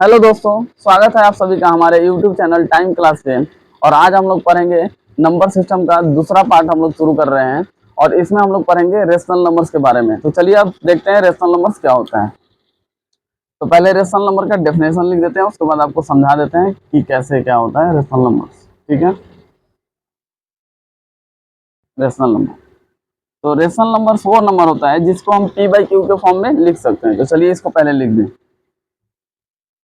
Hello दोस्तों, स्वागत है आप सभी का हमारे YouTube चैनल टाइम क्लास पे। और आज हम लोग पढ़ेंगे नंबर सिस्टम का दूसरा पार्ट हम लोग शुरू कर रहे हैं। और इसमें हम लोग पढ़ेंगे रेशनल नंबर्स के बारे में। तो चलिए अब देखते हैं रेशनल नंबर्स क्या होता है। तो पहले रेशनल नंबर का डेफिनेशन लिख देते हैं, उसके बाद आपको समझा देते हैं कि कैसे क्या होता है रेशनल नंबर्स। ठीक है, रेशनल नंबर। तो रेशनल नंबर्स वो नंबर होता है जिसको हम P बाई क्यू के फॉर्म में लिख सकते हैं। तो चलिए इसको पहले लिख दें।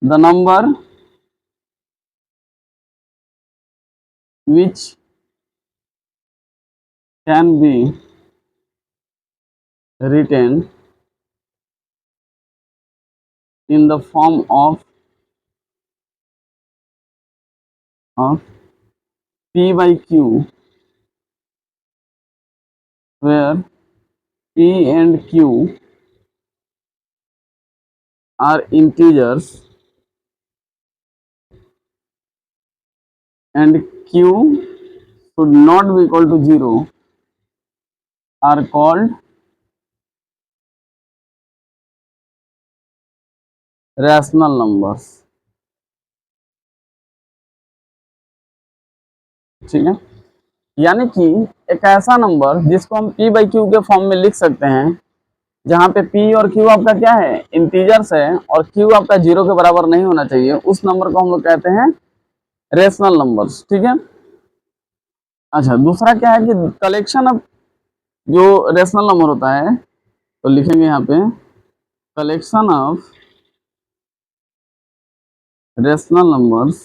The number which can be written in the form of P by Q, where P and Q are integers and Q should not be equal to 0, are called rational numbers। ठीक है, यानी कि एक ऐसा नंबर जिसको हम P by Q के form में लिख सकते हैं, जहाँ पे P और Q आपका क्या है, इंटीजर्स है, और Q आपका 0 के बराबर नहीं होना चाहिए, उस नंबर को हम लोग कहते हैं रेशनल नंबर्स। ठीक है। अच्छा, दूसरा क्या है कि कलेक्शन ऑफ जो रेशनल नंबर होता है, तो लिखेंगे यहाँ पे collection of rational numbers,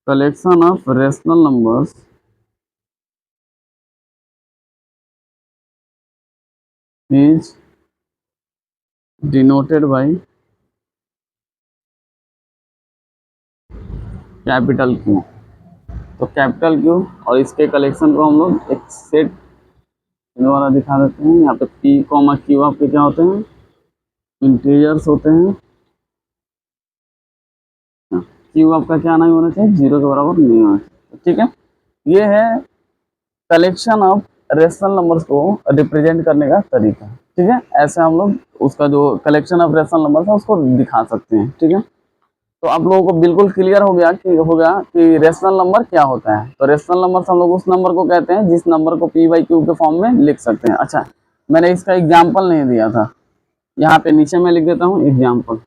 collection of rational numbers is denoted by capital Q. तो कैपिटल क्यू और इसके कलेक्शन को हम लोग एक सेट द्वारा दिखा देते हैं। यहाँ पे पी कॉमा क्यू आपके क्या होते हैं, इंटीजर्स होते हैं। क्यू आपका क्या नहीं होना चाहिए, 0 के बराबर नहीं होना चाहिए। ठीक है, ये है कलेक्शन ऑफ रेशनल नंबर्स को रिप्रेजेंट करने का तरीका। ठीक है, ऐसे हम लोग उसका जो कलेक्शन ऑफ रेशनल नंबर्स है उसको दिखा सकते हैं। ठीक है, तो आप लोगों को बिल्कुल क्लियर हो गया कि रेशनल नंबर क्या होता है। तो रेशनल नंबर हम लोग उस नंबर को कहते हैं जिस नंबर को P बाई क्यू के फॉर्म में लिख सकते हैं। अच्छा, मैंने इसका एग्जाम्पल नहीं दिया था, यहाँ पे नीचे मैं लिख देता हूँ एग्जाम्पल।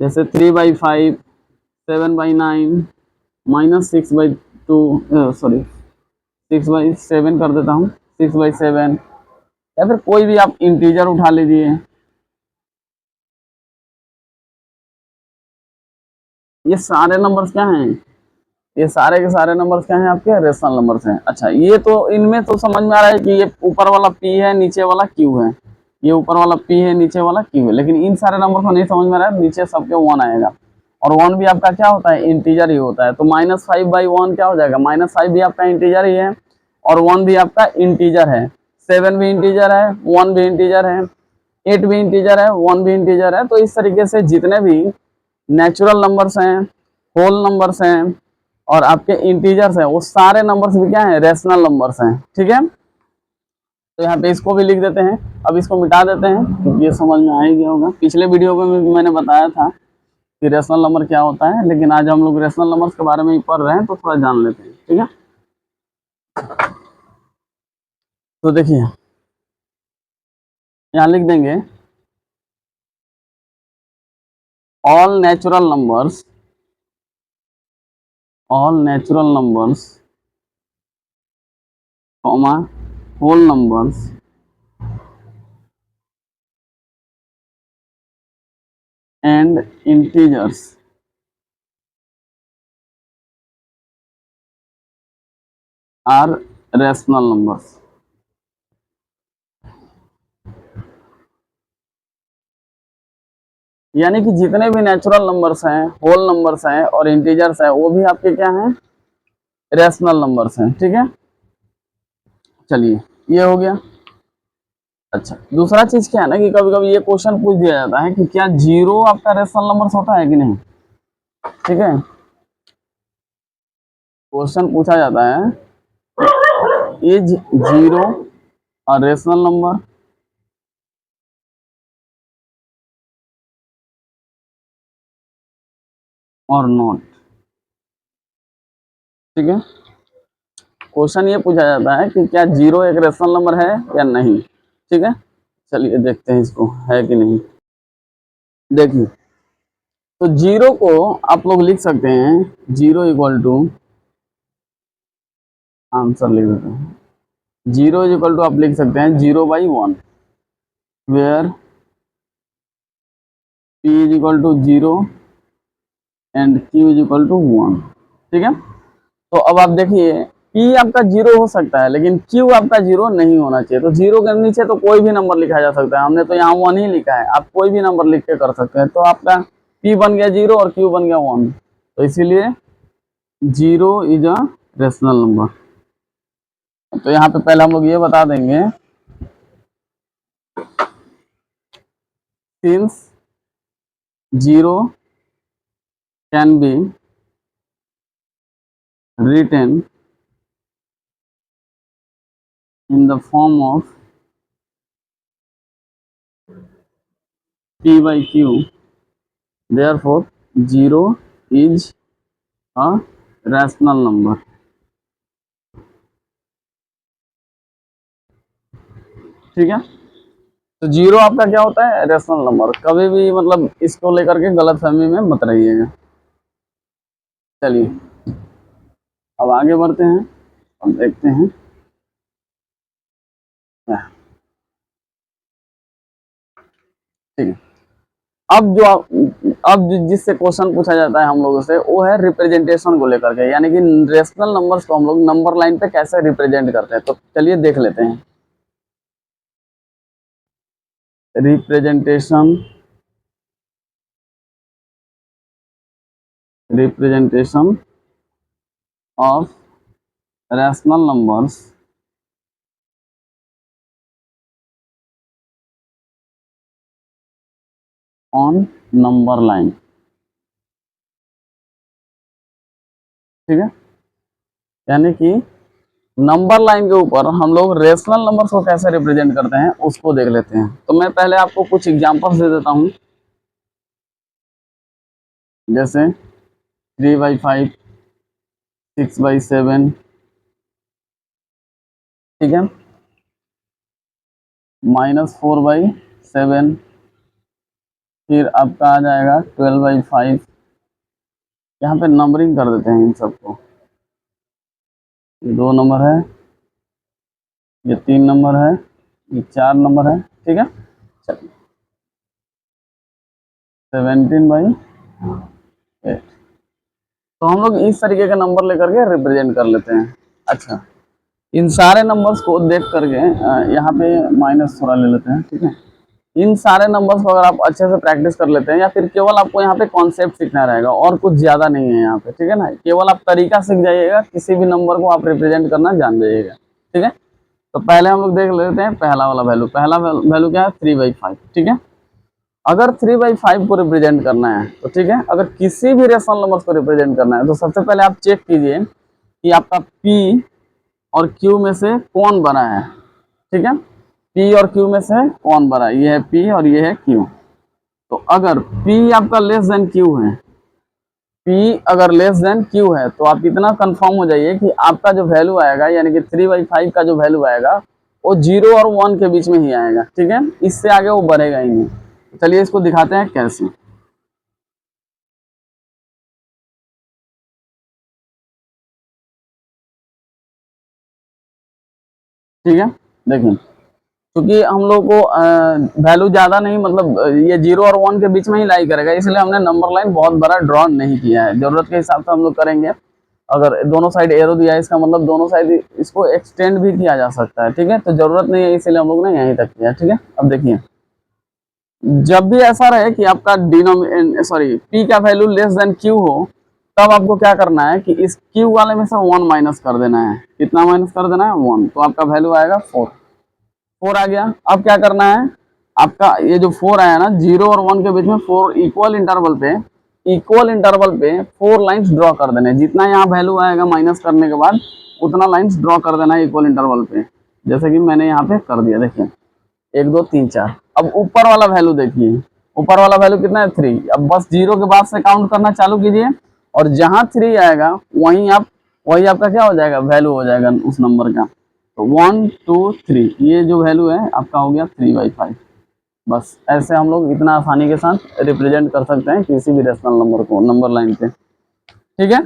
जैसे 3/5, 7/9, -6/2, सॉरी 6/7 कर देता हूँ, 6/7। या फिर कोई भी आप इंटीजर उठा लीजिए। ये सारे नंबर्स क्या हैं, ये सारे के सारे नंबर्स क्या हैं, आपके रेशनल नंबर्स हैं। अच्छा, ये तो इनमें तो समझ में आ रहा है कि ये ऊपर वाला P है, नीचे वाला Q है। ये ऊपर वाला P है, नीचे वाला Q है। लेकिन इन सारे नंबर को नहीं समझ में आ रहा है, नीचे सबके 1 आएगा। और 1 भी आपका क्या होता है, इंटीजर ही होता है। तो -5/1 क्या हो जाएगा, -5 भी आपका इंटीजर ही है और 1 भी आपका इंटीजर है। 7 भी इंटीजर है, 1 भी इंटीजर है, 8 भी इंटीजर है, 1 भी इंटीजर है। तो इस तरीके से जितने भी नेचुरल नंबर्स हैं, होल नंबर्स हैं और आपके इंटीजर्स हैं, वो सारे नंबर्स भी क्या हैं, रेशनल नंबर्स हैं। ठीक है, तो यहाँ पे इसको भी लिख देते हैं। अब इसको मिटा देते हैं क्योंकि ये समझ में आ ही गया होगा। पिछले वीडियो में भी मैंने बताया था कि रेशनल नंबर क्या होता है, लेकिन आज हम लोग रेशनल नंबर्स के बारे में ही पढ़ रहे हैं, तो थोड़ा जान लेते हैं। ठीक है, तो देखिए यहाँ लिख देंगे all natural numbers, all natural numbers comma whole numbers and integers are rational numbers. यानी कि जितने भी नेचुरल नंबर्स हैं, होल नंबर्स हैं और इंटीजर्स हैं, वो भी आपके क्या हैं, रेशनल नंबर्स हैं। ठीक है, चलिए ये हो गया। अच्छा, दूसरा चीज क्या है ना कि कभी कभी ये क्वेश्चन पूछ दिया जाता है कि क्या 0 आपका रेशनल नंबर्स होता है कि नहीं। ठीक है, क्वेश्चन पूछा जाता है इज 0 और रेशनल नंबर। और नॉट। ठीक है, क्वेश्चन ये पूछा जाता है कि क्या 0 एक रेशनल नंबर है या नहीं। ठीक है, चलिए देखते हैं इसको है कि नहीं। देखिए, तो 0 को आप लोग लिख सकते हैं 0 इक्वल टू, आंसर लिख देते हैं 0 इक्वल टू, आप लिख सकते हैं 0/1, where p is equal to 0 and q is equal to 1। ठीक है, तो अब आप देखिए p आपका 0 हो सकता है लेकिन q आपका 0 नहीं होना चाहिए। तो 0 के नीचे तो कोई भी नंबर लिखा जा सकता है, हमने तो यहाँ 1 ही लिखा है, आप कोई भी नंबर लिख के कर सकते हैं। तो आपका p बन गया 0 और q बन गया 1, तो इसीलिए 0 इज अ रेशनल नंबर। तो यहाँ पे पहले हम लोग ये बता देंगे, since 0 can be written in the form of p by q, therefore 0 is a rational number। ठीक है, तो 0 आपका क्या होता है, रेशनल नंबर। कभी भी मतलब इसको लेकर के गलत फहमी में मत रहिएगा। चलिए अब आगे बढ़ते हैं, अब देखते हैं ठीक है। जिससे क्वेश्चन पूछा जाता है हम लोगों से, वो है रिप्रेजेंटेशन को लेकर के, यानी कि रेशनल नंबर्स को हम लोग नंबर लाइन पे कैसे रिप्रेजेंट करते हैं। तो चलिए देख लेते हैं, representation of rational numbers on number line. ठीक है, यानी कि नंबर लाइन के ऊपर हम लोग रेशनल नंबर्स को कैसे रिप्रेजेंट करते हैं उसको देख लेते हैं। तो मैं पहले आपको कुछ एग्जांपल्स दे देता हूं, जैसे 3/5, 6/7, ठीक है, -4/7, फिर आपका आ जाएगा 12/5। यहाँ पे नंबरिंग कर देते हैं इन सबको, ये 2 नंबर है, ये 3 नंबर है, ये 4 नंबर है। ठीक है, 17/8। तो हम लोग इस तरीके का नंबर लेकर के रिप्रेजेंट कर लेते हैं। अच्छा, इन सारे नंबर्स को देख करके यहाँ पे माइनस थोड़ा ले लेते हैं। ठीक है, इन सारे नंबर्स को अगर आप अच्छे से प्रैक्टिस कर लेते हैं, या फिर केवल आपको यहाँ पे कॉन्सेप्ट सीखना रहेगा और कुछ ज़्यादा नहीं है यहाँ पे। ठीक है ना, केवल आप तरीका सीख जाइएगा, किसी भी नंबर को आप रिप्रेजेंट करना जान जाइएगा। ठीक है, तो पहले हम लोग देख लेते हैं पहला वाला वैल्यू। पहला वैल्यू क्या है, 3/5। ठीक है, अगर 3/5 को रिप्रेजेंट करना है तो ठीक है, अगर किसी भी रेशनल नंबर को रिप्रेजेंट करना है तो सबसे पहले आप चेक कीजिए कि आपका P और Q में से कौन बड़ा है। ठीक है, P और Q में से कौन बड़ा है, ये है P और ये है Q। तो अगर P आपका लेस देन Q है, P अगर लेस देन Q है, तो आप इतना कंफर्म हो जाइए कि आपका जो वैल्यू आएगा, यानी कि 3/5 का जो वैल्यू आएगा वो 0 और 1 के बीच में ही आएगा। ठीक है, इससे आगे वो बढ़ेगा ही नहीं। चलिए इसको दिखाते हैं कैसे। ठीक है, देखिए, क्योंकि हम लोग को वैल्यू ज़्यादा नहीं, मतलब ये 0 और 1 के बीच में ही लाई करेगा, इसलिए हमने नंबर लाइन बहुत बड़ा ड्रॉ नहीं किया है। ज़रूरत के हिसाब से हम लोग करेंगे। अगर दोनों साइड एरो दिया है, इसका मतलब दोनों साइड इसको एक्सटेंड भी किया जा सकता है। ठीक है, तो ज़रूरत नहीं है, इसलिए हम लोग ने यहीं तक किया। ठीक है, अब देखिए, जब भी ऐसा रहे कि आपका P का वैल्यू लेस देन Q हो, तब आपको क्या करना है कि इस Q वाले में से 1 माइनस कर देना है। कितना माइनस कर देना है, 1। तो आपका वैल्यू आएगा 4 आ गया। अब क्या करना है, आपका ये जो 4 आया ना, 0 और 1 के बीच में 4 इक्वल इंटरवल पे 4 लाइंस ड्रॉ कर देने। जितना यहाँ वैल्यू आएगा माइनस करने के बाद, उतना लाइंस ड्रॉ कर देना है इक्वल इंटरवल पे, जैसे कि मैंने यहाँ पे कर दिया। देखिए 1 2 3 4। अब ऊपर वाला वैल्यू देखिए, ऊपर वाला वैल्यू कितना है, 3। अब बस 0 के बाद से काउंट करना चालू कीजिए, और जहां 3 आएगा वही आपका क्या हो जाएगा, वैल्यू हो जाएगा उस नंबर का। तो 1 2 3 ये जो वैल्यू है आपका हो गया 3/5। बस ऐसे हम लोग इतना आसानी के साथ रिप्रेजेंट कर सकते हैं किसी भी रेशनल नंबर को नंबर लाइन पे। ठीक है,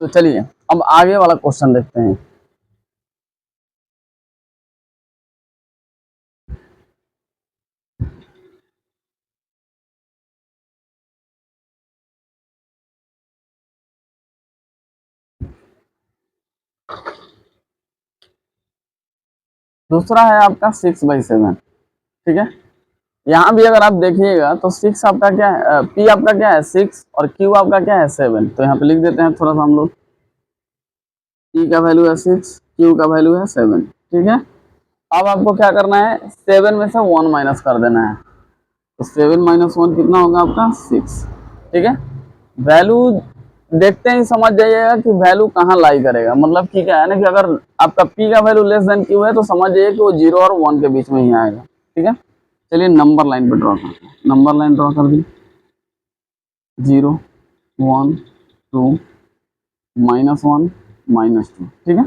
तो चलिए अब आगे वाला क्वेश्चन देखते हैं। दूसरा है आपका 6/7। ठीक है, यहाँ भी अगर आप देखिएगा तो 6 आपका क्या है, पी आपका क्या है 6 और क्यू आपका क्या है 7। तो यहाँ पे लिख देते हैं थोड़ा सा हम लोग, पी का वैल्यू है 6, क्यू का वैल्यू है 7। ठीक है, अब आपको क्या करना है, 7 में से 1 माइनस कर देना है। तो 7 - 1 कितना होगा आपका 6। ठीक है, वैल्यू देखते ही समझ जाइएगा कि वैल्यू कहाँ लाई करेगा, मतलब कि क्या है ना कि अगर आपका p का वैल्यू लेस देन q है तो समझ जाइए कि वो 0 और 1 के बीच में ही आएगा। ठीक है, चलिए नंबर लाइन पे ड्रॉ करते हैं। नंबर लाइन ड्रॉ कर दी, 0 1 2 -1 -2। ठीक है,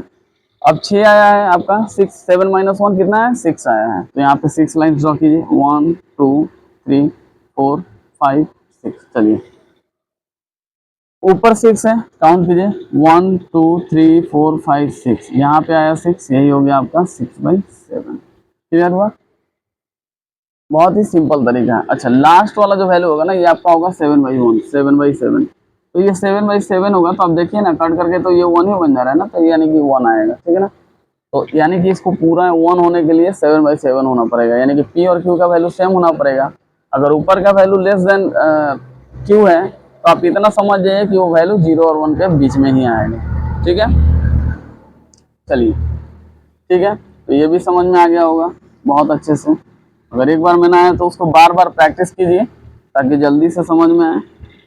अब 6 आया है आपका, 6 7 - 1 कितना है 6 आया है। तो यहाँ पे 6 लाइन ड्रॉ कीजिए, 1 2 3 4 5 6। चलिए ऊपर 6 है, काउंट कीजिए 1 2 3 4 5 6, यहाँ पे आया 6, यही हो गया आपका 6/7। क्लियर हुआ, बहुत ही सिंपल तरीका है। अच्छा लास्ट वाला जो वैल्यू होगा ना ये आपका होगा 7/1, 7/7। तो ये 7/7 होगा, तो आप देखिए ना कट करके तो ये 1 ही बन जा रहा है ना, तो यानी कि 1 आएगा। ठीक है ना, तो यानी कि इसको पूरा 1 होने के लिए 7/7 होना पड़ेगा, यानी कि पी और क्यू का वैल्यू सेम होना पड़ेगा। अगर ऊपर का वैल्यू लेस देन क्यू है तो आप इतना समझ जाइए कि वो वैल्यू 0 और 1 के बीच में ही आएगा। ठीक है, चलिए ठीक है, तो ये भी समझ में आ गया होगा बहुत अच्छे से। अगर एक बार में ना आए तो उसको बार बार प्रैक्टिस कीजिए ताकि जल्दी से समझ में आए।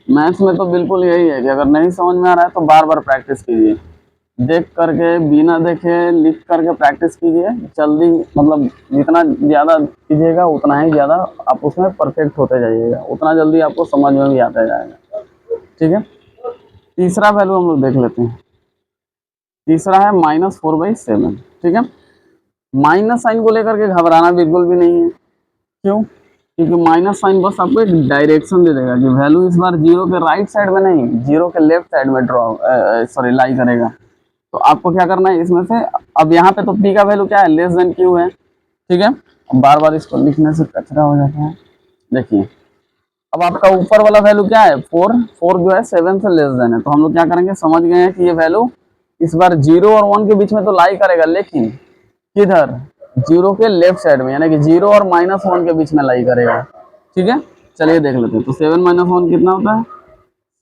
मैथ्स में तो बिल्कुल यही है कि अगर नहीं समझ में आ रहा है तो बार बार प्रैक्टिस कीजिए, देख करके बिना देखे लिख करके प्रैक्टिस कीजिए जल्दी, मतलब जितना ज़्यादा कीजिएगा उतना ही ज़्यादा आप उसमें परफेक्ट होते जाइएगा, उतना जल्दी आपको समझ में भी आता जाएगा। ठीक है, तीसरा वैल्यू हम लोग देख लेते हैं। तीसरा है -4/7। ठीक है, माइनस साइन को लेकर के घबराना बिल्कुल भी नहीं है। क्यों, क्योंकि माइनस साइन बस आपको एक डायरेक्शन दे देगा कि वैल्यू इस बार 0 के राइट साइड में नहीं 0 के लेफ्ट साइड में ड्रॉ सॉरी लाई करेगा। तो आपको क्या करना है इसमें से, अब यहाँ पे तो p का वैल्यू क्या है लेस देन q है। ठीक है, अब बार बार इसको लिखने से कचरा हो जाता है। देखिए अब आपका ऊपर वाला वैल्यू क्या है 4, 4 जो है 7 से लेस देन है, तो हम लोग क्या करेंगे, समझ गए हैं कि ये वैल्यू इस बार 0 और 1 के बीच में तो लाई करेगा, लेकिन किधर 0 के लेफ्ट साइड में, यानी कि 0 और -1 के बीच में लाई करेगा। ठीक है, चलिए देख लेते हैं। तो 7 - 1 कितना होता है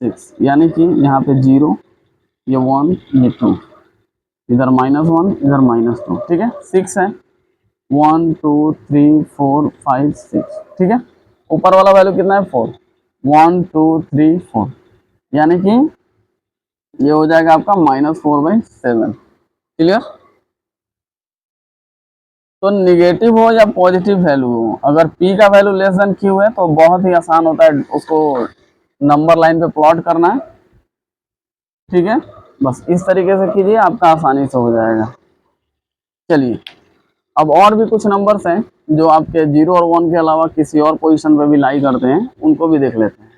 6, यानी कि यहाँ पे 0 ये 1 ये 2, इधर -1 इधर -2। ठीक है, 6 है, 1 2 3 4 5 6। ठीक है, ऊपर वाला वैल्यू कितना है 4, 1 2 3 4, यानी कि ये हो जाएगा आपका -4/7। क्लियर, तो निगेटिव हो या पॉजिटिव वैल्यू हो, अगर p का वैल्यू लेस देन q है तो बहुत ही आसान होता है उसको नंबर लाइन पे प्लॉट करना है। ठीक है, बस इस तरीके से कीजिए आपका आसानी से हो जाएगा। चलिए अब और भी कुछ नंबर्स हैं जो आपके 0 और 1 के अलावा किसी और पोजीशन पे भी लाई करते हैं, उनको भी देख लेते हैं।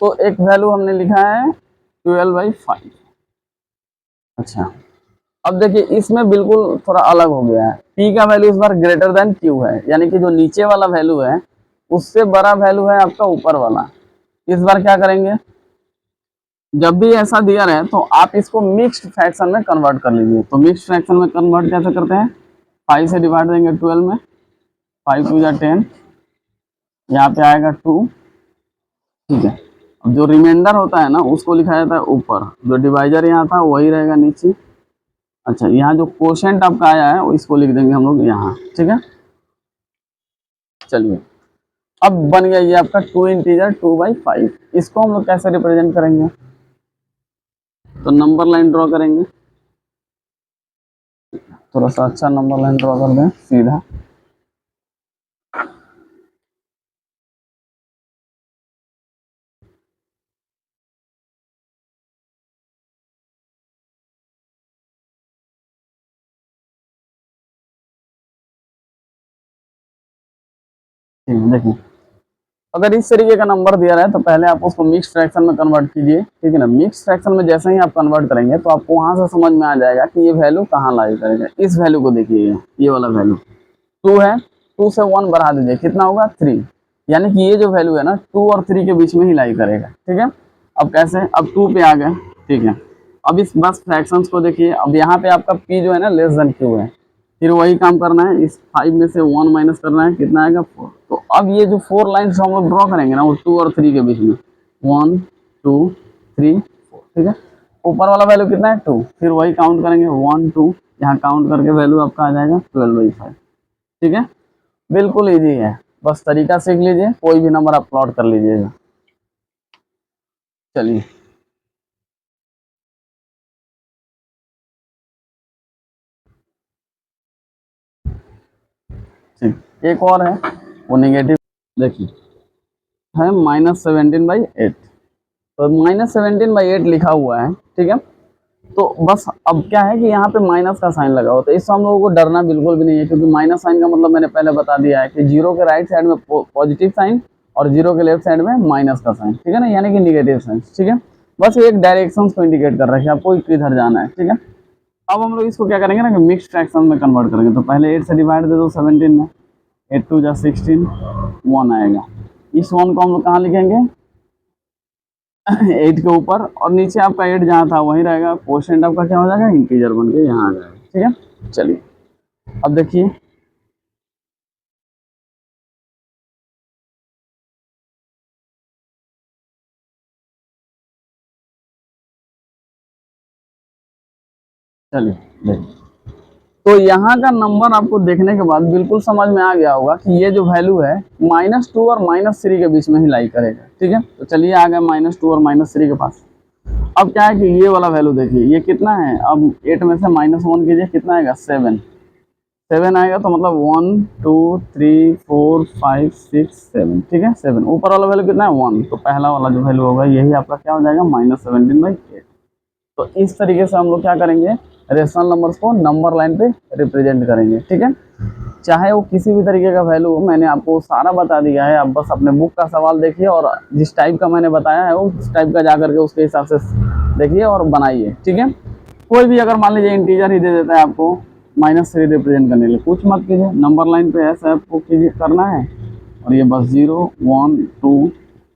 तो एक वैल्यू हमने लिखा है 12/5। अच्छा अब देखिए इसमें बिल्कुल थोड़ा अलग हो गया है, p का वैल्यू इस बार ग्रेटर देन q है, यानी कि जो नीचे वाला वैल्यू है उससे बड़ा वैल्यू है आपका ऊपर वाला। इस बार क्या करेंगे, जब भी ऐसा दिया रहे तो आप इसको मिक्स्ड फ्रैक्शन में कन्वर्ट कर लीजिए। तो मिक्स्ड फ्रैक्शन में कन्वर्ट कैसे करते हैं, 5 से डिवाइड देंगे 12 में, 5 2 जा 10, यहाँ पे आएगा 2। ठीक है, अब जो रिमाइंडर होता है ना उसको लिखा जाता है ऊपर, जो डिवाइजर यहाँ था वही रहेगा नीचे। अच्छा यहाँ जो कोशेंट आपका आया है इसको लिख देंगे हम लोग यहाँ। ठीक है, चलिए अब बन गया ये आपका 2 इंटीजर 2/5। इसको हम लोग कैसे रिप्रेजेंट करेंगे, तो नंबर लाइन ड्रॉ करेंगे, थोड़ा सा अच्छा नंबर लाइन ड्रॉ कर दें सीधा। ठीक है, देखिए अगर इस तरीके का नंबर दिया रहा है तो पहले आप उसको मिक्स फ्रैक्शन में कन्वर्ट कीजिए, ठीक है ना। मिक्स फ्रैक्शन में जैसे ही आप कन्वर्ट करेंगे तो आपको वहां से समझ में आ जाएगा कि ये वैल्यू कहाँ लाई करेगा। इस वैल्यू को देखिए, ये वाला वैल्यू 2 है, 2 से 1 बढ़ा दीजिए, कितना होगा 3, यानी कि ये जो वैल्यू है ना 2 और 3 के बीच में ही लाई करेगा, ठीक है। अब कैसे, अब 2 पे आ गए, ठीक है। अब इस बस फ्रैक्शंस को देखिए, अब यहाँ पे आपका p जो है ना लेस देन q है, फिर वही काम करना है, इस 5 में से 1 माइनस करना है, कितना आएगा 4। तो अब ये जो 4 लाइन्स हम लोग ड्रॉ करेंगे ना वो 2 और 3 के बीच में, 1 2 3 4, ठीक है। ऊपर वाला वैल्यू कितना है 2, फिर वही काउंट करेंगे 1 2, यहाँ काउंट करके वैल्यू आपका आ जाएगा 12/5, ठीक है। बिल्कुल इजी है, बस तरीका सीख लीजिए, कोई भी नंबर आप प्लॉट कर लीजिएगा। चलिए ठीक, एक और है वो निगेटिव, देखिए है -17/8, तो -17/8 लिखा हुआ है, ठीक है। तो बस अब क्या है कि यहाँ पे माइनस का साइन लगा हुआ, तो इससे हम लोगों को डरना बिल्कुल भी नहीं है, क्योंकि माइनस साइन का मतलब मैंने पहले बता दिया है कि जीरो के राइट साइड में पॉजिटिव साइन और जीरो के लेफ्ट साइड में माइनस का साइन, ठीक है ना, यानी कि निगेटिव साइन, ठीक है। बस एक डायरेक्शन को इंडिकेट कर रहा है कि आपको किधर जाना है, ठीक है। अब हम लोग इसको क्या करेंगे ना कि मिक्स फ्रैक्शन में कन्वर्ट करेंगे, तो पहले 8 से डिवाइड दे दो 17 में, 8 2 जा 16, 1 आएगा। इस 1 को हम लोग कहाँ लिखेंगे 8 के ऊपर, और नीचे आपका 8 जहाँ था वहीं रहेगा, क्वोशिएंट आपका क्या हो जाएगा इंटीजर बन के यहाँ आ जाएगा, ठीक है। चलिए अब देखिए, चलिए देखिए, तो यहाँ का नंबर आपको देखने के बाद बिल्कुल समझ में आ गया होगा कि ये जो वैल्यू है -2 और -3 के बीच में ही लाई करेगा, ठीक है। तो चलिए आ गए -2 और -3 के पास। अब क्या है कि ये वाला वैल्यू देखिए, ये कितना है, अब 8 में से -1 कीजिए, कितना आएगा 7, 7 आएगा, तो मतलब 1 2 3 4 5 6 7, ठीक है 7। ऊपर वाला वैल्यू कितना है 1, तो पहला वाला जो वैल्यू होगा यही आपका क्या हो जाएगा -17/8। तो इस तरीके से हम लोग क्या करेंगे, रेशनल नंबर्स को नंबर लाइन पे रिप्रेजेंट करेंगे, ठीक है। चाहे वो किसी भी तरीके का वैल्यू हो, मैंने आपको सारा बता दिया है, आप बस अपने बुक का सवाल देखिए और जिस टाइप का मैंने बताया है वो उस टाइप का जा करके उसके हिसाब से देखिए और बनाइए, ठीक है। कोई भी अगर मान लीजिए इंटीजर ही दे देता है आपको -3 रिप्रेजेंट करने के लिए, कुछ मत कीजिए, नंबर लाइन पे ऐसा आपको कीजिए करना है, और ये बस 0 1 2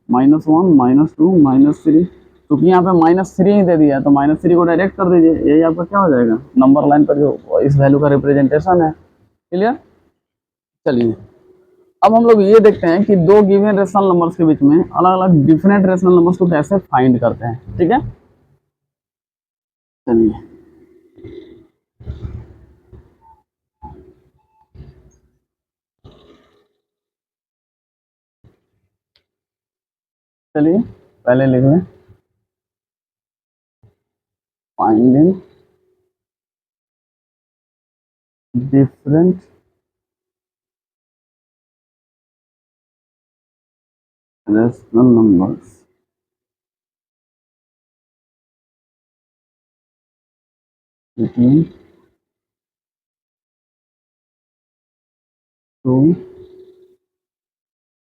-1 -2 -3, क्योंकि यहाँ पे -3 ही दे दिया है तो -3 को डायरेक्ट कर दीजिए, यही आपका क्या हो जाएगा नंबर लाइन पर जो इस वैल्यू का रिप्रेजेंटेशन है। क्लियर। चलिए अब हम लोग ये देखते हैं कि दो गिवन रेशनल नंबर्स के बीच में अलग अलग डिफरेंट रेशनल नंबर्स को कैसे फाइंड करते हैं, ठीक है। चलिए चलिए पहले लिख लें, finding different rational numbers between two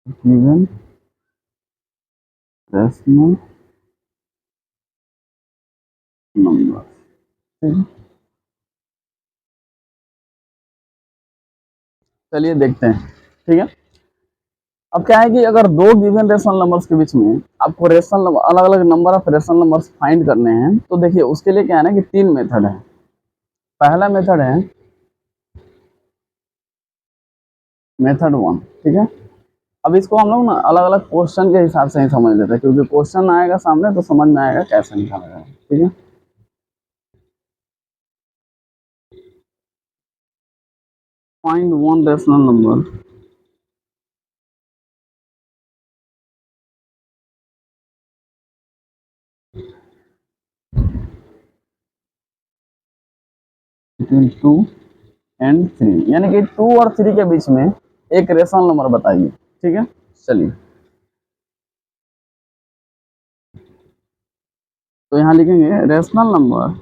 given rational numbers, ठीक है। चलिए देखते हैं, ठीक है। अब क्या है कि अगर दो गिवन रेशनल नंबर्स के बीच में आपको रेशनल अलग अलग number of rational numbers find करने हैं, तो देखिए उसके लिए क्या है ना कि 3 मेथड है। पहला मेथड है मेथड 1, ठीक है। अब इसको हम लोग ना अलग अलग क्वेश्चन के हिसाब से ही समझ लेते हैं, क्योंकि क्वेश्चन आएगा सामने तो समझ में आएगा कैसे निकाला जाए, ठीक है। Find one rational number between 2 and 3, यानी कि 2 और 3 के बीच में एक रेशनल नंबर बताइए, ठीक है। चलिए तो यहाँ लिखेंगे rational number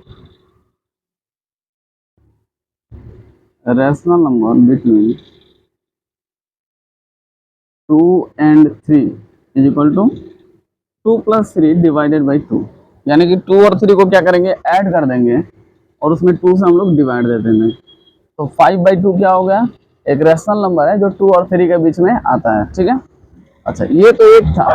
between 2 and 3 is equal to 2 plus 3 divided by 2, यानी कि 2 और 3 को क्या करेंगे, ऐड कर देंगे और उसमें 2 से हम लोग डिवाइड दे देंगे। तो 5/2 क्या हो गया, एक रेशनल नंबर है जो 2 और 3 के बीच में आता है। ठीक है, अच्छा ये तो एक था।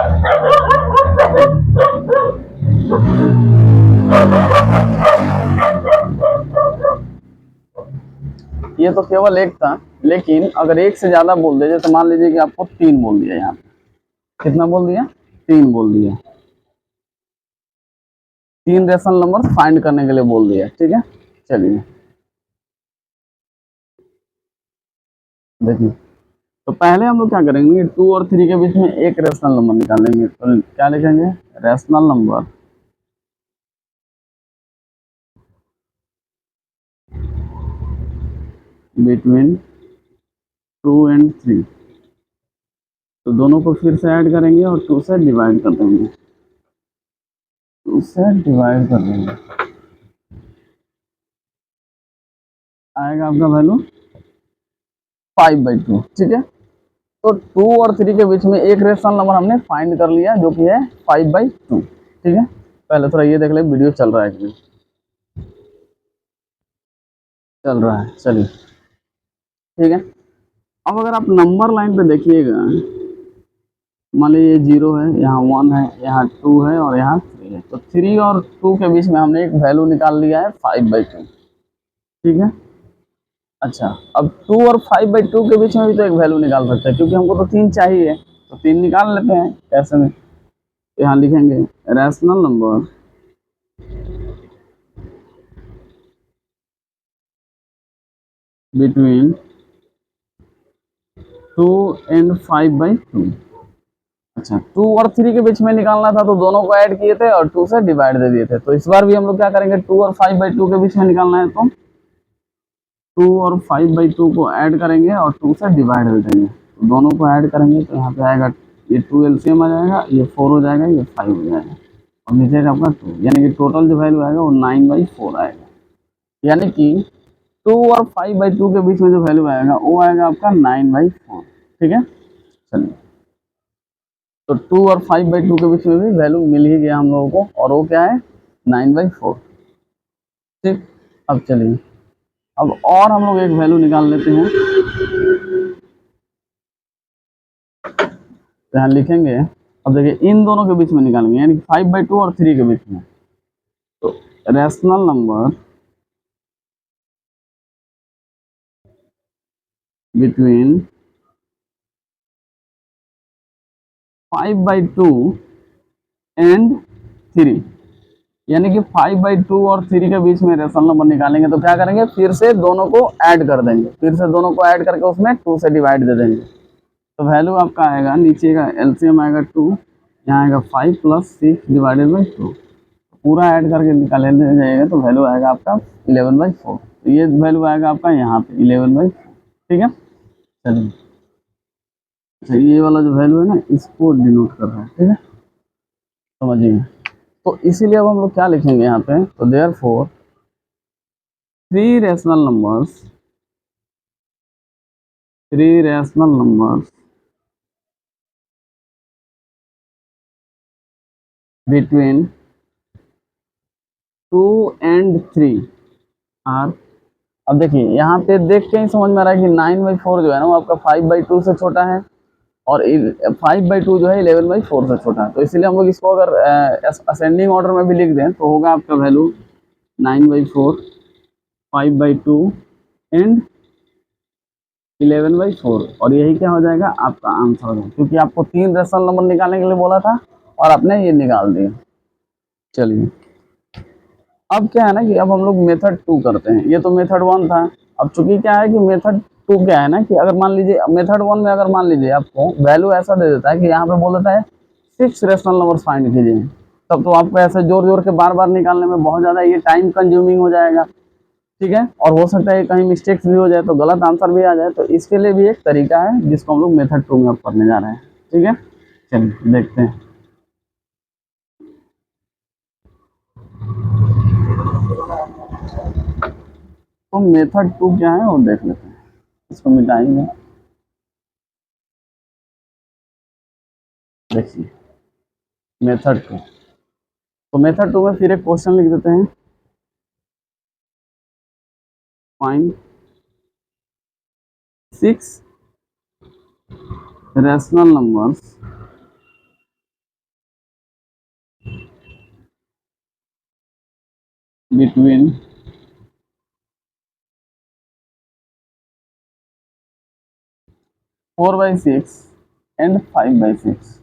ये तो केवल एक था, लेकिन अगर एक से ज्यादा बोल दे, जैसे मान लीजिए कि आपको 3 बोल दिया, यहाँ पे कितना बोल दिया, 3 बोल दिया, 3 रेशनल नंबर फाइंड करने के लिए बोल दिया। ठीक है, चलिए देखिए, तो पहले हम लोग क्या करेंगे, 2 और 3 के बीच में एक रेशनल नंबर निकालेंगे। तो क्या लिखेंगे, रेशनल नंबर बिटवीन 2 एंड 3। तो दोनों को फिर से ऐड करेंगे और 2 से डिवाइड कर देंगे, 2 से डिवाइड कर देंगे, आएगा आपका वैल्यू 5/2। ठीक है, तो 2 और 3 के बीच में एक रेशनल नंबर हमने फाइंड कर लिया जो कि है 5/2। ठीक है, पहले थोड़ा ये देख ले, वीडियो चल रहा है कि चल रहा है, चलिए ठीक है। अब अगर आप नंबर लाइन पे देखिएगा, मान लीजिए ये 0 है, यहाँ 1 है, यहाँ 2 है और यहाँ 3 है, तो 3 और 2 के बीच में हमने एक वैल्यू निकाल लिया है 5/2। ठीक है, अच्छा अब 2 और 5/2 के बीच में भी तो एक वैल्यू निकाल सकते हैं, क्योंकि हमको तो 3 चाहिए, तो 3 निकाल लेते हैं कैसे में। यहाँ लिखेंगे रैशनल नंबर बिटवीन 2 एंड 5/2। अच्छा 2 और 3 के बीच में निकालना था, तो दोनों को ऐड किए थे और 2 से डिवाइड दे दिए थे। तो इस बार भी हम लोग क्या करेंगे, 2 और 5/2 के बीच में निकालना है, तो 2 और 5/2 को ऐड करेंगे और 2 से डिवाइड दे देंगे। तो दोनों को ऐड करेंगे तो यहाँ पे आएगा, ये 2 एलसीएम आ जाएगा, ये 4 हो जाएगा, ये 5 हो जाएगा और नीचे का आपका 2, यानी कि टोटल जो वैल्यू आएगा वो 9/4 आएगा। यानी कि 2 और 5/2 के बीच में जो वैल्यू आएगा वो आएगा आपका 9/4। ठीक है, चलिए, तो 2 और 5/2 के बीच में भी वैल्यू मिल ही गया हम लोगों को, और वो क्या है, 9/4। ठीक, अब चलिए, अब और हम लोग एक वैल्यू निकाल लेते हैं। तो यहाँ लिखेंगे, अब देखिए इन दोनों के बीच में निकालेंगे, यानी 5/2 और 3 के बीच में। तो रैशनल नंबर बिटवीन 5/2 एंड 3, यानी कि 5/2 और 3 के बीच में रेशनल नंबर निकालेंगे तो क्या करेंगे, फिर से दोनों को ऐड कर देंगे, फिर से दोनों को ऐड करके उसमें 2 से डिवाइड दे देंगे। तो वैल्यू आपका आएगा, नीचे का एलसीएम आएगा 2, यहाँ आएगा 5 + 6 डिवाइडेड बाई 2, पूरा ऐड करके निकाले जाएगा तो वैल्यू आएगा आपका 11/4। तो ये वैल्यू आएगा आपका यहाँ पे 11/4। ठीक है, चलिए, अच्छा ये वाला जो वैल्यू है ना, इसको डिनोट कर रहा है। ठीक है, समझिए। तो इसीलिए अब हम लोग क्या लिखेंगे यहाँ पे, तो therefore 3 rational numbers between 2 and 3 are. अब देखिए यहाँ पे देख के ही समझ में आ रहा है कि 9/4 जो है ना वो आपका 5/2 से छोटा है, और 5/2 जो है 11/4 से छोटा है। तो इसीलिए हम लोग इसको अगर असेंडिंग ऑर्डर में भी लिख दें तो होगा आपका वैल्यू 9/4, 5/2 एंड 11/4, और यही क्या हो जाएगा, आपका आंसर हो जाएगा, क्योंकि आपको 3 रेशनल नंबर निकालने के लिए बोला था और आपने ये निकाल दिया। चलिए, अब क्या है ना कि अब हम लोग मेथड 2 करते हैं, ये तो मेथड 1 था। अब चूंकि क्या है कि मेथड 2 क्या है ना कि अगर मान लीजिए मेथड 1 में अगर मान लीजिए आपको वैल्यू ऐसा दे देता है कि यहाँ पे बोल देता है 6 रेशनल नंबर फाइंड कीजिए, तब तो आपको ऐसे जोर जोर के बार बार निकालने में बहुत ज़्यादा ये टाइम कंज्यूमिंग हो जाएगा। ठीक है, और हो सकता है कहीं मिस्टेक्स भी हो जाए तो गलत आंसर भी आ जाए। तो इसके लिए भी एक तरीका है जिसको हम लोग मेथड 2 में अब करने जा रहे हैं। ठीक है, चलिए देखते हैं। तो मेथड 2 क्या है वो देख लेते हैं, इसको मिटाएंगे। देखिए मेथड 2। तो मेथड 2 में फिर एक क्वेश्चन लिख देते हैं, find 6 rational numbers between 4/6 and 5/6।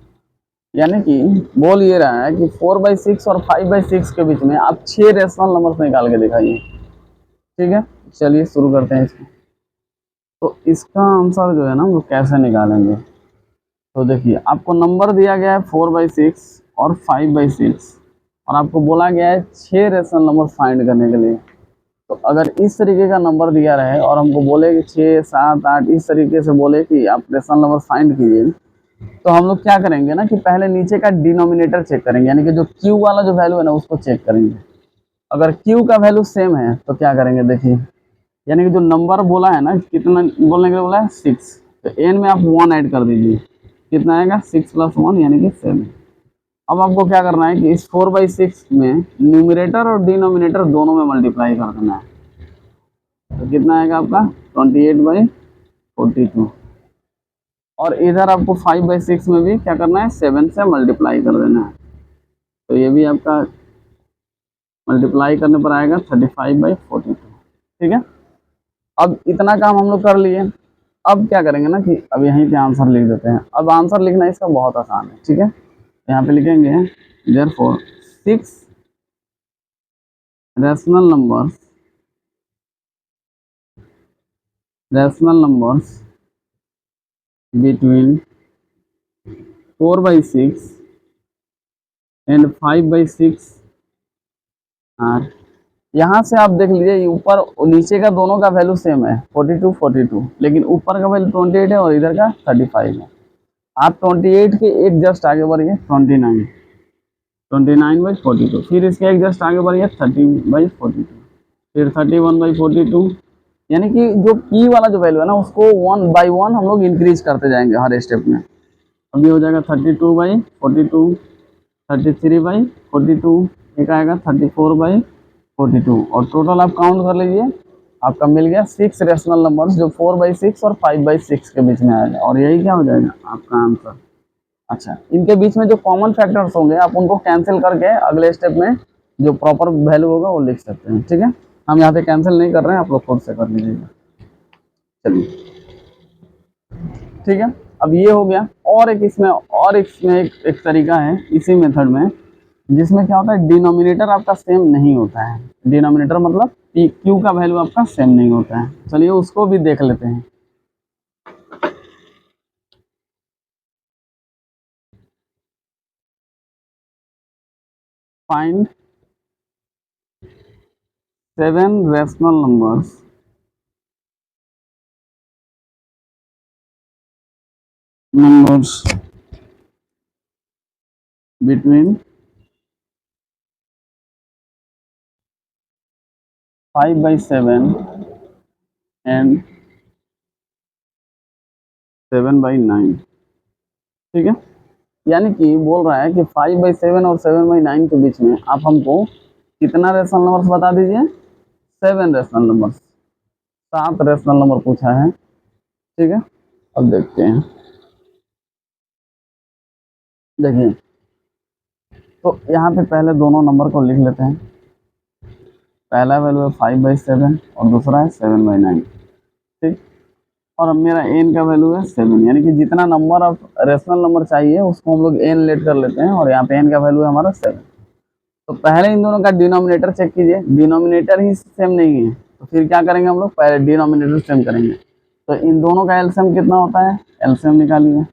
यानी कि बोल ये रहा है कि 4/6 और 5/6 के बीच में आप 6 रेशनल नंबर्स निकाल के दिखाइए। ठीक है, चलिए शुरू करते हैं इसको। तो इसका आंसर जो है ना वो कैसे निकालेंगे, तो देखिए आपको नंबर दिया गया है 4/6 और 5/6 और आपको बोला गया है 6 रेशनल नंबर फाइंड करने के लिए। तो अगर इस तरीके का नंबर दिया रहे और हमको बोले कि 6, 7, 8 इस तरीके से बोले कि आप रेशनल नंबर फाइंड कीजिए, तो हम लोग क्या करेंगे ना कि पहले नीचे का डिनोमिनेटर चेक करेंगे, यानी कि जो क्यू वाला जो वैल्यू है ना उसको चेक करेंगे। अगर क्यू का वैल्यू सेम है तो क्या करेंगे, देखिए यानी कि जो नंबर बोला है ना, कितना बोलने के लिए बोला है 6, तो एन में आप 1 ऐड कर दीजिए, कितना आएगा 6 + 1 यानी कि 7। अब आपको क्या करना है कि इस 4/6 में न्यूमरेटर और डिनोमिनेटर दोनों में मल्टीप्लाई कर देना है। तो कितना आएगा आपका 28/42। और इधर आपको 5/6 में भी क्या करना है, 7 से मल्टीप्लाई कर देना है। तो ये भी आपका मल्टीप्लाई करने पर आएगा 35/42। ठीक है, अब इतना काम हम लोग कर लिए। अब क्या करेंगे ना कि अब यहीं पे आंसर लिख देते हैं। अब आंसर लिखना इसका बहुत आसान है। ठीक है, यहाँ पे लिखेंगे therefore 6 rational numbers between 4/6 and 5/6 are. यहाँ से आप देख लीजिए ऊपर और नीचे का दोनों का वैल्यू सेम है 42, लेकिन ऊपर का वैल्यू 28 है और इधर का 35 है। आप 28 के एक जस्ट आगे बढ़िए 29/42, फिर इसके एक जस्ट आगे बढ़िए 30/42, फिर 31/42। यानी कि जो पी वाला जो वैल्यू है ना उसको 1/1 हम लोग इंक्रीज करते जाएंगे हर स्टेप में। अब ये हो जाएगा 32/42, 33/42, एक आएगा 34/42 और टोटल आप काउंट कर लीजिए, आपका मिल गया 6 रेशनल नंबर्स जो 4/6 और 5/6 के बीच में आएगा और यही क्या हो जाएगा आपका आंसर। अच्छा, इनके बीच में जो कॉमन फैक्टर्स होंगे आप उनको कैंसिल करके अगले स्टेप में जो प्रॉपर वैल्यू होगा वो लिख सकते हैं। ठीक है, हम यहाँ पे कैंसिल नहीं कर रहे हैं, आप लोग खुद से कर लीजिएगा। चलिए ठीक है, अब ये हो गया। और एक तरीका है इसी मेथड में, जिसमें क्या होता है डिनोमिनेटर आपका सेम नहीं होता है। डिनोमिनेटर मतलब क्यू का वैल्यू आपका सेम नहीं होता है। चलिए उसको भी देख लेते हैं। Find 7 rational numbers between 5/7 and 7/9। ठीक है, यानी कि बोल रहा है कि 5/7 और 7/9 के बीच में आप हमको कितना रेशनल नंबर्स बता दीजिए, 7 रेशनल नंबर्स, 7 रेशनल नंबर पूछा है। ठीक है, अब देखते हैं। देखिए तो यहाँ पे पहले दोनों नंबर को लिख लेते हैं। पहला वैल्यू है 5/7 और दूसरा है 7/9। ठीक, और अब मेरा एन का वैल्यू है 7, यानी कि जितना नंबर ऑफ रेशनल नंबर चाहिए उसको हम लोग एन लेट कर लेते हैं और यहाँ पे एन का वैल्यू है हमारा 7। तो पहले इन दोनों का डिनोमिनेटर चेक कीजिए, डिनोमिनेटर ही सेम नहीं है तो फिर क्या करेंगे हम लोग, पहले डिनोमिनेटर सेम करेंगे। तो इन दोनों का एलसीएम कितना होता है, एलसीएम निकालिए।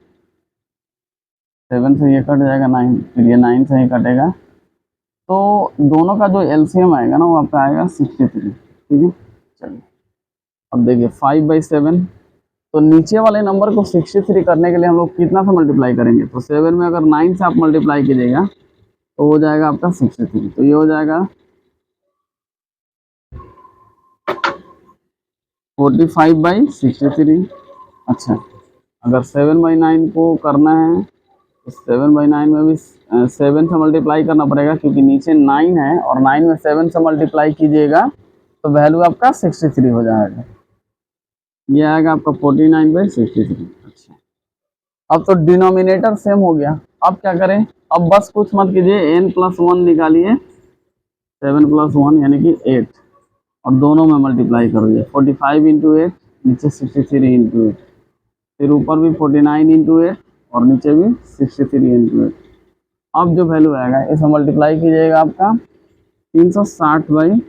7 से ये कट जाएगा 9, फिर ये 9 से ही कटेगा, तो दोनों का जो एलसीएम आएगा ना वो आपका आएगा 63। ठीक है, चलिए अब देखिए 5/7, तो नीचे वाले नंबर को 63 करने के लिए हम लोग कितना से मल्टीप्लाई करेंगे, तो 7 में अगर 9 से आप मल्टीप्लाई कीजिएगा तो हो जाएगा आपका 63। तो ये हो जाएगा 45/63। अच्छा, अगर 7/9 को करना है तो 7/9 में भी 7 से मल्टीप्लाई करना पड़ेगा, क्योंकि नीचे 9 है और 9 में 7 से मल्टीप्लाई कीजिएगा तो वैल्यू आपका 63 हो जाएगा। ये आएगा आपका 49/63। अच्छा, अब तो डिनोमिनेटर सेम हो गया। अब क्या करें, अब बस कुछ मत कीजिए, n+1 निकालिए, 7+1 यानी कि 8, और दोनों में मल्टीप्लाई कर दिए। 45 इंटू 8, नीचे 63 इंटू 8, फिर ऊपर भी 49 इंटू 8 और नीचे भी 63 इंटू 8। अब जो वैल्यू आएगा इसे मल्टीप्लाई कीजिएगा आपका 360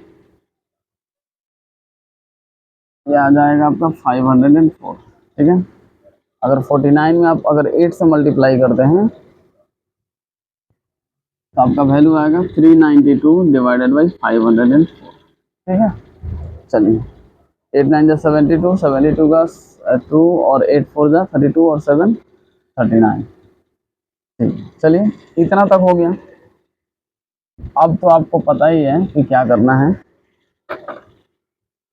ये आ जाएगा आपका 504। ठीक है, अगर 49 में आप अगर 8 से मल्टीप्लाई करते हैं तो आपका वैल्यू आएगा 392 डिवाइडेड बाई 504। ठीक है, चलिए 8 9 जा 72, 72 का 2 और 8 4 जा 32 और 7 39। ठीक है, चलिए इतना तक हो गया। अब तो आपको पता ही है कि क्या करना है,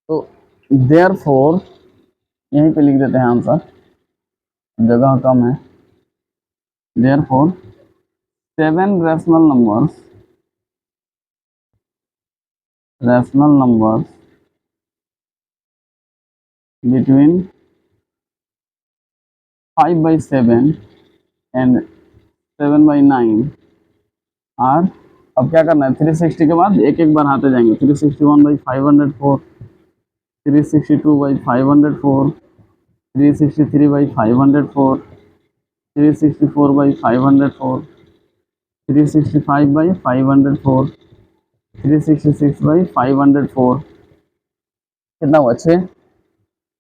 तो देयरफॉर यहीं पे लिख देते हैं आंसर, जगह कम है। Therefore 7 rational numbers between 5/7 and 7/9 are. अब क्या करना है, 360 के बाद एक एक बढ़ाते जाएंगे। 361/504, 362/504, 363/504, 364/504, 365/504, 366/504, कितना हुआ 6,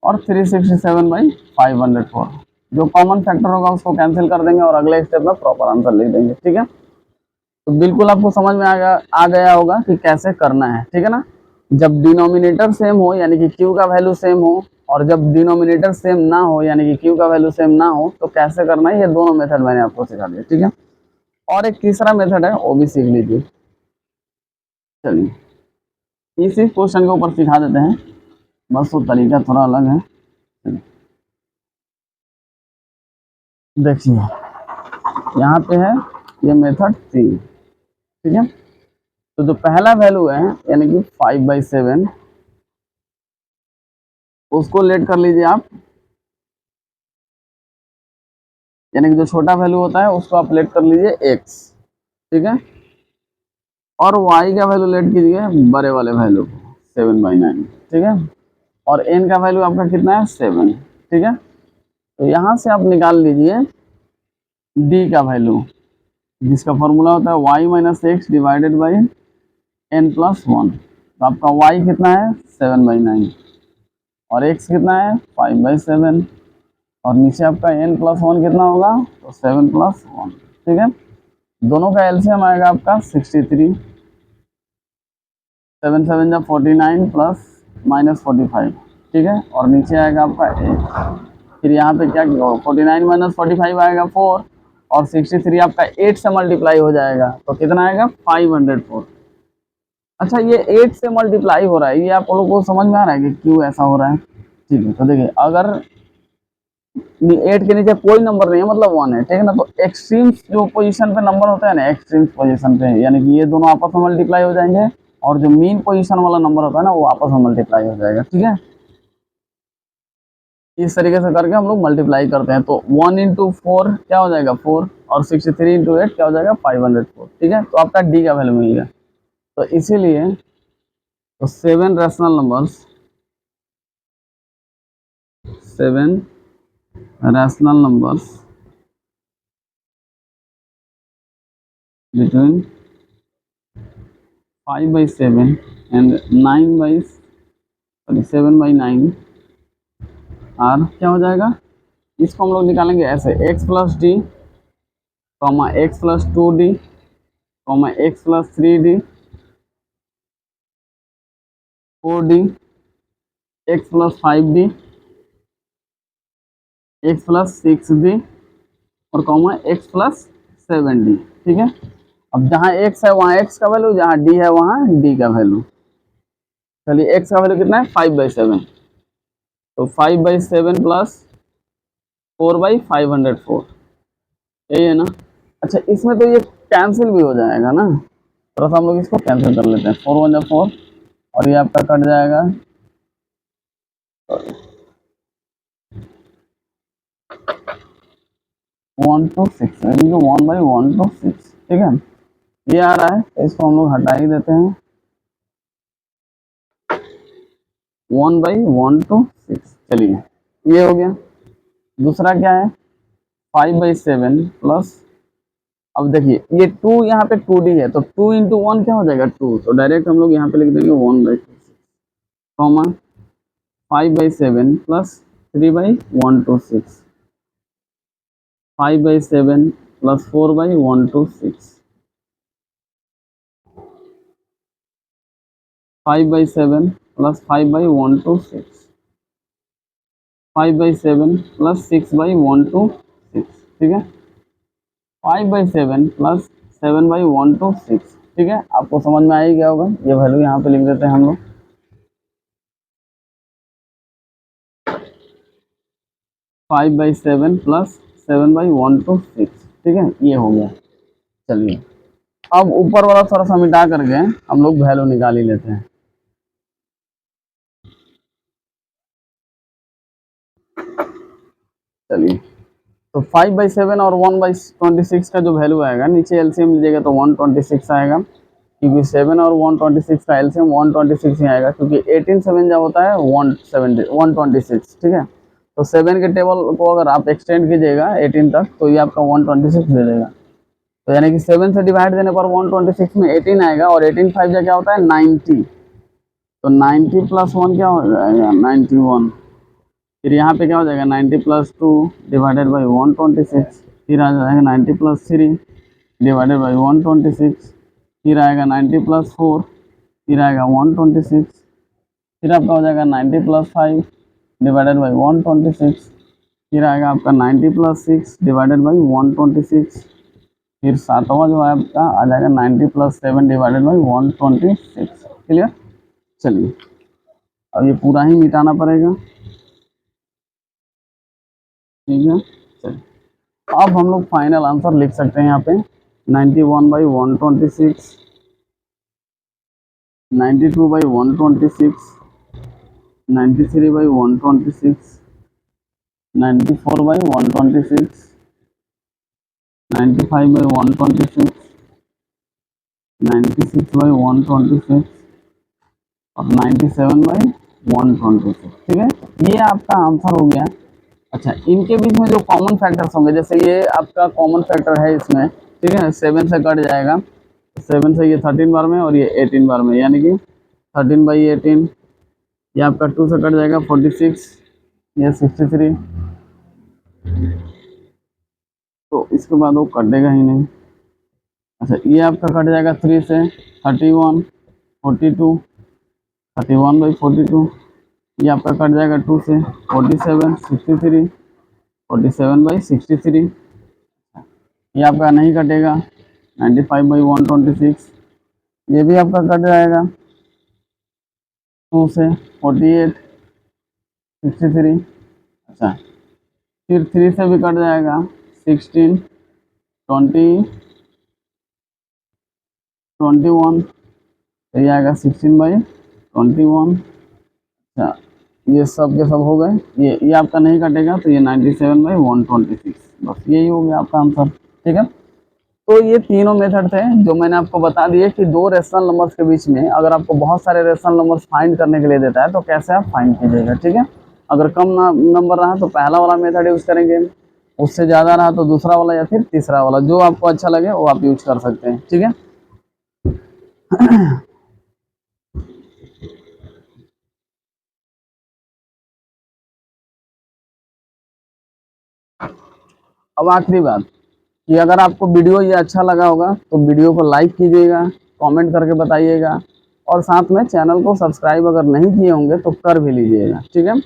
और 367/504। जो कॉमन फैक्टर होगा उसको कैंसिल कर देंगे और अगले स्टेप में प्रॉपर आंसर लिख देंगे। ठीक है, तो बिल्कुल आपको समझ में आ गया होगा कि कैसे करना है। ठीक है ना, जब डिनोमिनेटर सेम हो यानी कि क्यू का वैल्यू सेम हो, और जब डिनोमिनेटर सेम ना हो यानी कि क्यू का वैल्यू सेम ना हो, तो कैसे करना है, ये दोनों मेथड मैंने आपको सिखा दिया। ठीक है, और एक तीसरा मेथड है वो भी सीख लीजिए। चलिए इसी क्वेश्चन के ऊपर सिखा देते हैं, बस वो तरीका थोड़ा अलग है। देखिए यहाँ पे है ये मेथड 3। ठीक है, तो जो पहला वैल्यू है यानी कि 5/7 उसको लेट कर लीजिए आप, यानी कि जो छोटा वैल्यू होता है उसको आप लेट कर लीजिए x। ठीक है, और y का वैल्यू लेट कीजिए बड़े वाले वैल्यू को 7/9। ठीक है, और n का वैल्यू आपका कितना है 7। ठीक है, तो यहाँ से आप निकाल लीजिए d का वैल्यू, जिसका फॉर्मूला होता है y - x divided by n+1। तो आपका y कितना है 7/9 और x कितना है 5/7, और नीचे आपका n+1 कितना होगा तो 7+1। ठीक है, दोनों का एलसीएम आएगा आपका 63, 7 7 जा 49 प्लस -45। ठीक है, और नीचे आएगा आपका 8। फिर यहाँ पे क्या 49 - 45 आएगा 4, और 63 आपका 8 से मल्टीप्लाई हो जाएगा तो कितना आएगा 504। अच्छा, ये 8 से मल्टीप्लाई हो रहा है, ये आप लोगों को समझ में आ रहा है कि क्यों ऐसा हो रहा है। ठीक है, तो देखिए अगर 8 के नीचे कोई नंबर नहीं है मतलब 1 है। ठीक है ना, तो एक्सट्रीम जो पोजीशन पे नंबर होता है ना, एक्सट्रीम पोजीशन पे यानी कि ये दोनों आपस में मल्टीप्लाई हो जाएंगे, और जो मीन पोजीशन वाला नंबर होता है ना वो आपस में मल्टीप्लाई हो जाएगा। ठीक है, इस तरीके से करके हम लोग मल्टीप्लाई करते हैं। तो 1 इंटू 4 क्या हो जाएगा 4, और 63 इंटू 8 क्या हो जाएगा 504। ठीक है, तो आपका डी का वैल्यू मिल गया। तो इसीलिए तो 7 rational numbers, 7 rational numbers between 5/7 and 7/9 are क्या हो जाएगा, इसको हम लोग निकालेंगे ऐसे x+d, x+2d, x+3d, 4d, x+5d, x+6d, और x+7d। ठीक है, अब जहाँ x है वहाँ x का वैल्यू, जहाँ d है वहाँ d का वैल्यू। चलिए x का वैल्यू कितना है 5/7, तो 5/7 प्लस 4/504, यही है ना। अच्छा इसमें तो ये कैंसिल भी हो जाएगा ना, थोड़ा सा हम लोग इसको कैंसिल कर लेते हैं। 4 1 जा 4 और ये आपका कट जाएगा 1 to 6, यानी कि 1/1 to 6, ठीक है। ये आ रहा है तो इसको हम लोग हटा ही देते हैं, 1/1 to 6। चलिए ये हो गया। दूसरा क्या है, 5/7 प्लस, अब देखिए ये 2 यहाँ पे 2D है तो 2 इंटू 1 क्या हो जाएगा 2, तो डायरेक्ट हम लोग यहाँ पे लिख देंगे 1/2 comma 5/7 plus 3/1 to 6, 5/7 plus 4/1 to 6, 5/7 plus 5/1 to 6, 5/7 plus 6/1 to 6, ठीक है। 5/7 प्लस 7/1 to 6, ठीक है। आपको समझ में आ ही गया होगा, ये वैल्यू यहाँ पे लिख देते हैं हम लोग, 5/7 प्लस 7/1 to 6, ठीक है। ये हो गया। चलिए अब ऊपर वाला थोड़ा सा मिटा करके हम लोग वैल्यू निकाल ही लेते हैं। चलिए तो 5/7 और 1/26 का जो वैल्यू आएगा, नीचे एलसीएम लीजिएगा तो 126 आएगा, क्योंकि 7 और 126 का एलसीएम 126 ही आएगा, क्योंकि 18 7 जब होता है 126, ठीक है। तो 7 के टेबल को अगर आप एक्सटेंड कीजिएगा 18 तक तो ये आपका 126 दे देगा। तो यानी कि 7 से डिवाइड देने पर 126 में 18 आएगा, और 18 5 जा क्या होता है 90, तो 90 प्लस 1 क्या हो जाएगा 91। फिर यहाँ पे क्या हो जाएगा 90 प्लस 2 डिवाइडेड बाई 126, फिर आ जाएगा 90 प्लस 3 डिवाइडेड बाई 126, फिर आएगा 90 प्लस 4, फिर आएगा 126, फिर आपका हो जाएगा 90 प्लस 5 डिवाइडेड बाई 126, फिर आएगा आपका 90 प्लस 6 डिवाइडेड बाई 126, फिर सातवां जो है आपका आ जाएगा 90 प्लस 7 डिवाइडेड बाई 126। क्लियर। चलिए अब ये पूरा ही मिटाना पड़ेगा, ठीक है। चलिए अब हम लोग फाइनल आंसर लिख सकते हैं यहाँ पे 91/126, 92/126, 93/126, 94/126, 95/126, 96/126 और 97/126, ठीक है। ये आपका आंसर हो गया। अच्छा इनके बीच में जो कॉमन फैक्टर्स होंगे, जैसे ये आपका कॉमन फैक्टर है इसमें, ठीक है, 7 से कट जाएगा, 7 से ये 13 बार में और ये 18 बार में, यानी कि 13/18, ये आपका 2 से कट जाएगा 46, ये 63, तो इसके बाद वो कटेगा ही नहीं। अच्छा ये आपका कट जाएगा 3 से 31, 42, 31/42, ये आपका कट जाएगा 2 से 47, 63, 47/63, ये आपका नहीं कटेगा 95/126, ये भी आपका कट जाएगा 2 से 48, 63। अच्छा फिर 3 से भी कट जाएगा 16, 20, 21, तो ये आएगा 16/21। अच्छा ये सब के सब हो गए, ये आपका नहीं कटेगा तो ये 97/126, बस यही हो गया आपका आंसर, ठीक है। तो ये तीनों मेथड थे जो मैंने आपको बता दिए कि दो रेशनल नंबर्स के बीच में अगर आपको बहुत सारे रेशनल नंबर्स फाइंड करने के लिए देता है तो कैसे आप फाइंड कीजिएगा, ठीक है। अगर कम नंबर रहा तो पहला वाला मेथड यूज करेंगे, उससे ज़्यादा रहा तो दूसरा वाला या फिर तीसरा वाला, जो आपको अच्छा लगे वो आप यूज कर सकते हैं, ठीक है। अब आखिरी बात कि अगर आपको वीडियो ये अच्छा लगा होगा तो वीडियो को लाइक कीजिएगा, कमेंट करके बताइएगा, और साथ में चैनल को सब्सक्राइब अगर नहीं किए होंगे तो कर भी लीजिएगा, ठीक है।